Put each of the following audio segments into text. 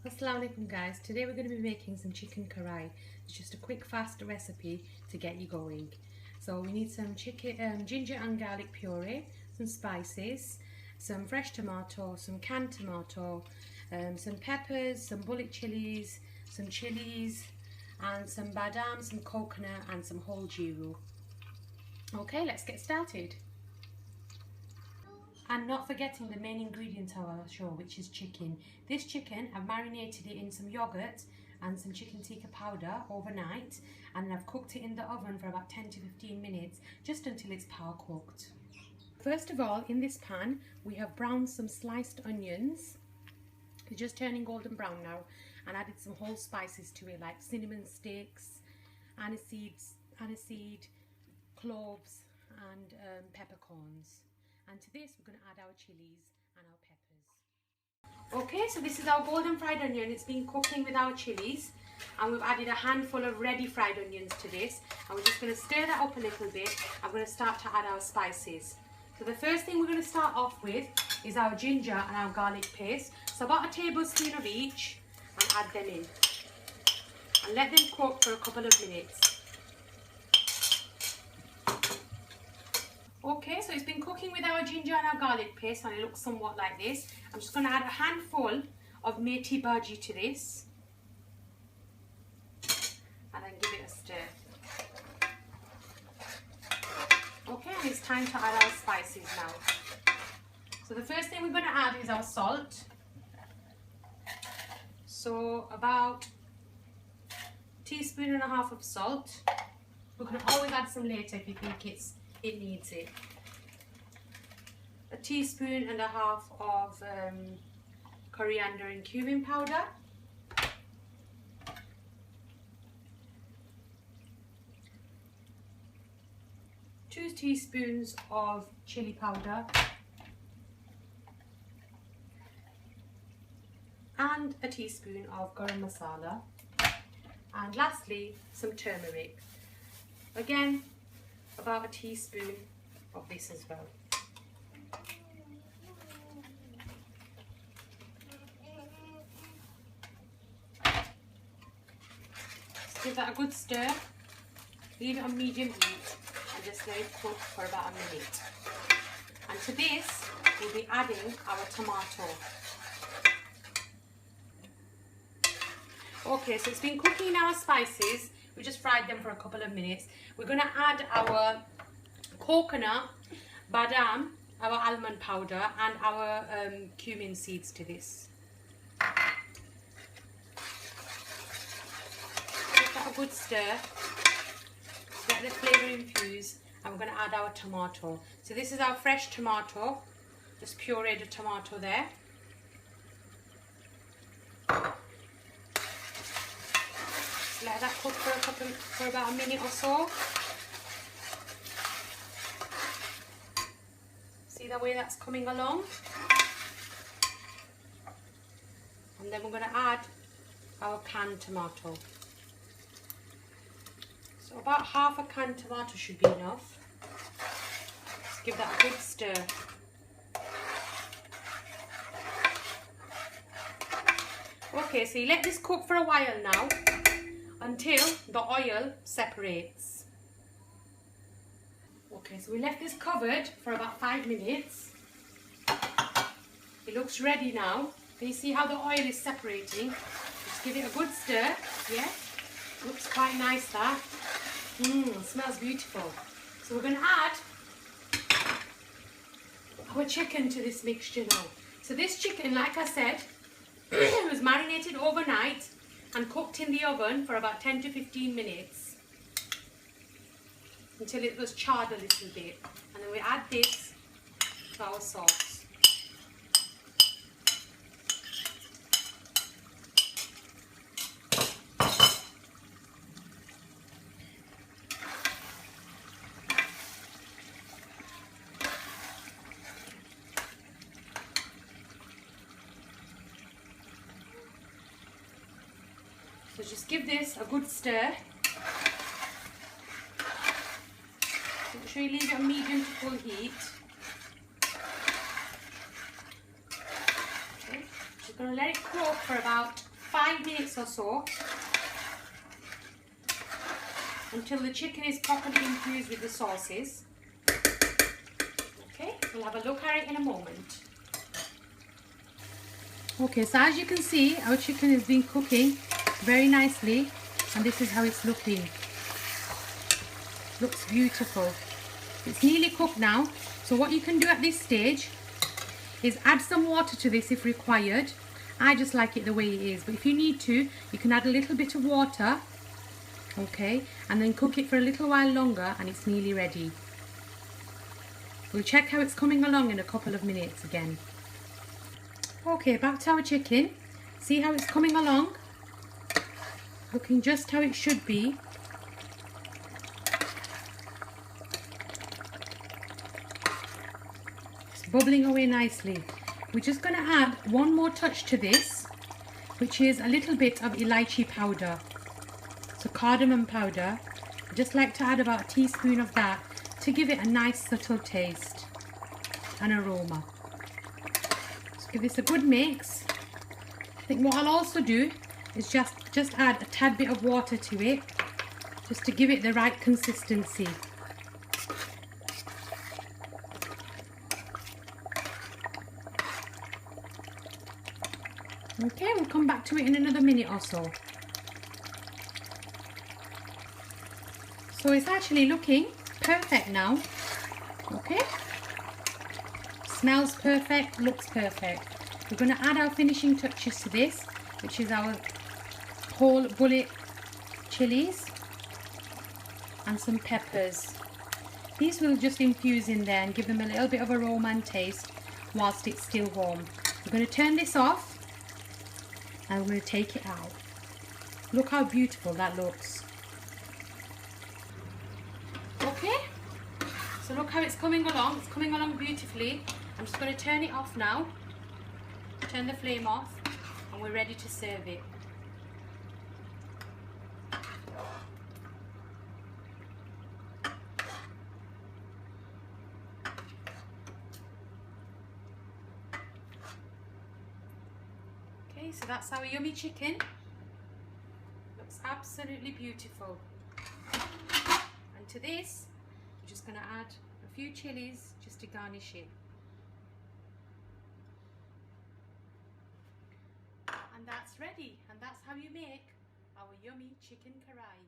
Assalamu alaikum guys, today we're going to be making some chicken karahi. It's just a quick fast recipe to get you going. So we need some ginger and garlic puree, some spices, some fresh tomato, some canned tomato, some peppers, some bullet chilies, some chilies and some badam, some coconut and some whole jeeru. Okay, let's get started. And not forgetting the main ingredient of our show, which is chicken. This chicken, I've marinated it in some yogurt and some chicken tikka powder overnight, and I've cooked it in the oven for about 10 to 15 minutes, just until it's power cooked. First of all, in this pan, we have browned some sliced onions. They're just turning golden brown now, and added some whole spices to it, like cinnamon sticks, aniseed, cloves, and peppercorns. And to this we're going to add our chilies and our peppers. Okay, so this is our golden fried onion. It's been cooking with our chilies, and we've added a handful of ready fried onions to this, and we're just going to stir that up a little bit. I'm going to start to add our spices. So the first thing we're going to start off with is our ginger and our garlic paste. So about a tablespoon of each, and add them in and let them cook for a couple of minutes. Okay, so it's been cooking with our ginger and our garlic paste, and it looks somewhat like this. I'm just going to add a handful of methi bhaji to this, and then give it a stir. Okay, and it's time to add our spices now. So the first thing we're going to add is our salt. So about a teaspoon and a half of salt. We can always add some later if you think it needs it. A teaspoon and a half of coriander and cumin powder. 2 teaspoons of chili powder. And a teaspoon of garam masala. And lastly, some turmeric. Again, about a teaspoon of this as well. Just give that a good stir, leave it on medium heat, and just let it cook for about a minute. And to this, we'll be adding our tomato. Okay, so it's been cooking our spices. We just fried them for a couple of minutes. We're going to add our coconut, badam, our almond powder, and our cumin seeds to this. Give that a good stir. Let the flavour infuse, and we're going to add our tomato. So this is our fresh tomato, just pureed a tomato there. Let that cook for about a minute or so. See the way that's coming along? And then we're going to add our canned tomato. So about half a canned tomato should be enough. Just give that a good stir. Okay, so you let this cook for a while now, until the oil separates. Okay, so we left this covered for about 5 minutes. It looks ready now. Can you see how the oil is separating? Just give it a good stir. Yeah, looks quite nice that. Smells beautiful. So we're going to add our chicken to this mixture now. So this chicken, like I said, was marinated overnight and cooked in the oven for about 10 to 15 minutes until it was charred a little bit. And then we add this to our sauce. So just give this a good stir. Make sure you leave it on medium to full heat. Okay. Just going to let it cook for about 5 minutes or so until the chicken is properly infused with the sauces. Okay, we'll have a look at it in a moment. Okay, so as you can see, our chicken has been cooking very nicely, and this is how it's looking. Looks beautiful. It's nearly cooked now, so what you can do at this stage is add some water to this if required. I just like it the way it is, but if you need to, you can add a little bit of water, okay, and then cook it for a little while longer, and it's nearly ready. We'll check how it's coming along in a couple of minutes again. Okay, back to our chicken. See how it's coming along? Looking just how it should be. It's bubbling away nicely. We're just going to add one more touch to this, which is a little bit of elaichi powder. So cardamom powder. I just like to add about a teaspoon of that to give it a nice subtle taste and aroma. Give this a good mix. I think what I'll also do is just add a tad bit of water to it, just to give it the right consistency. Okay, we'll come back to it in another minute or so. So it's actually looking perfect now. Okay. Smells perfect, looks perfect. We're going to add our finishing touches to this, which is our whole bullet chilies and some peppers. These will just infuse in there and give them a little bit of aroma and taste whilst it's still warm. We're going to turn this off and we're going to take it out. Look how beautiful that looks. Okay, so look how it's coming along. It's coming along beautifully. I'm just going to turn it off now, turn the flame off, and we're ready to serve it. Okay, so that's our yummy chicken. Looks absolutely beautiful. And to this, we're just going to add a few chilies just to garnish it. And that's ready, and that's how you make our yummy chicken karahi.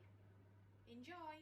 Enjoy!